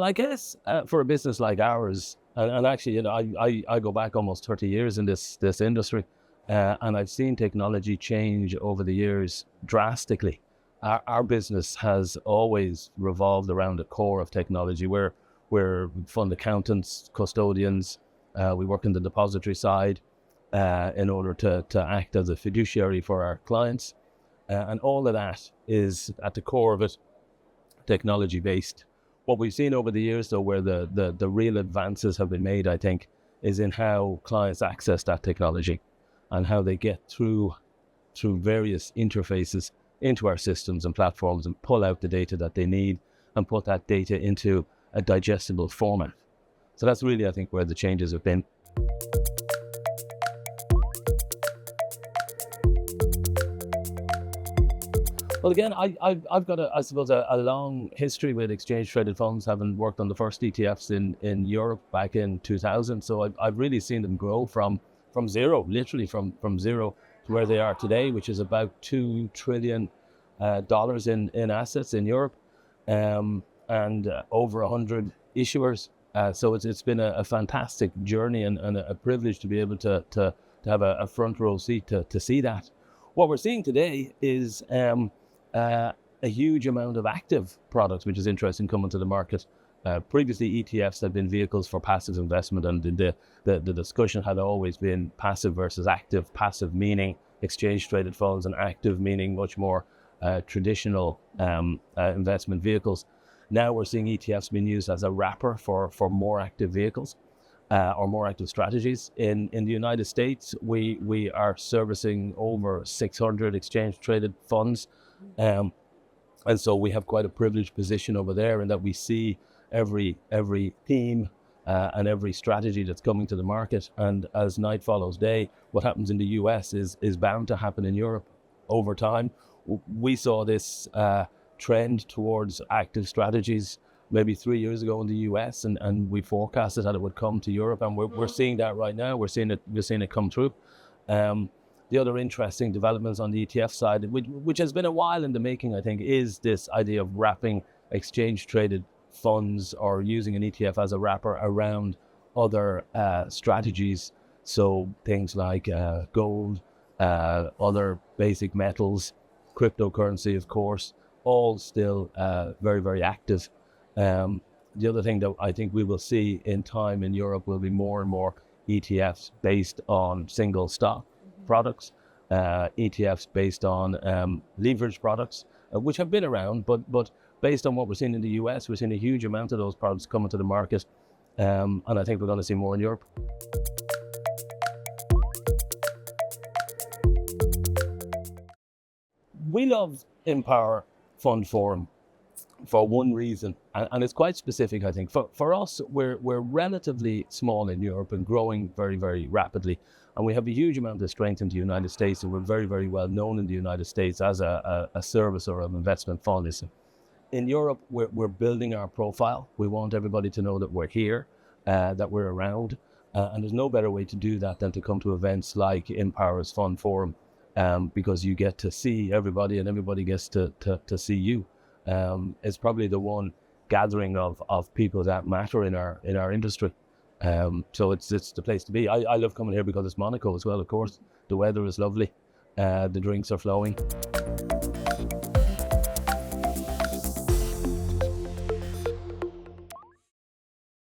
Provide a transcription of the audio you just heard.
Well, I guess for a business like ours, and actually, I go back almost 30 years in this industry, and I've seen technology change over the years drastically. Our business has always revolved around the core of technology. We're fund accountants, custodians. We work in the depository side in order to act as a fiduciary for our clients. And all of that is at the core of it, technology based. What we've seen over the years, though, where the real advances have been made, I think, is in how clients access that technology and how they get through various interfaces into our systems and platforms and pull out the data that they need and put that data into a digestible format. So that's really, I think, where the changes have been. Well, again, I've got, I suppose, a long history with exchange-traded funds, having worked on the first ETFs in Europe back in 2000. So I've really seen them grow from zero, literally from zero to where they are today, which is about $2 trillion in assets in Europe, and over 100 issuers. So it's been a fantastic journey and a privilege to be able to have a front row seat to see that. What we're seeing today is a huge amount of active products, which is interesting, coming to the market. Previously, ETFs had been vehicles for passive investment, and the discussion had always been passive versus active. Passive meaning exchange-traded funds, and active meaning much more traditional investment vehicles. Now we're seeing ETFs being used as a wrapper for more active vehicles or more active strategies. In the United States, we are servicing over 600 exchange-traded funds. And so we have quite a privileged position over there, in that we see every theme and every strategy that's coming to the market. And as night follows day, what happens in the US is bound to happen in Europe over time. We saw this trend towards active strategies maybe 3 years ago in the US, and we forecasted that it would come to Europe, and we're seeing that right now. We're seeing it come through. The other interesting developments on the ETF side, which has been a while in the making, I think, is this idea of wrapping exchange-traded funds, or using an ETF as a wrapper around other strategies. So things like gold, other basic metals, cryptocurrency, of course, all still very, very active. The other thing that I think we will see in time in Europe will be more and more ETFs based on single stock products, ETFs based on leverage products, which have been around, but based on what we're seeing in the US, we're seeing a huge amount of those products coming to the market, and I think we're going to see more in Europe. We love Empower FundForum for one reason, and it's quite specific, I think. For us, we're relatively small in Europe and growing very, very rapidly. And we have a huge amount of strength in the United States, and we're very, very well known in the United States as a servicer of investment funds. In Europe, we're building our profile. We want everybody to know that we're here, that we're around, and there's no better way to do that than to come to events like Empower's FundForum, because you get to see everybody, and everybody gets to see you. It's probably the one gathering of people that matter in our industry. So it's the place to be. I love coming here because it's Monaco as well, of course. The weather is lovely. The drinks are flowing.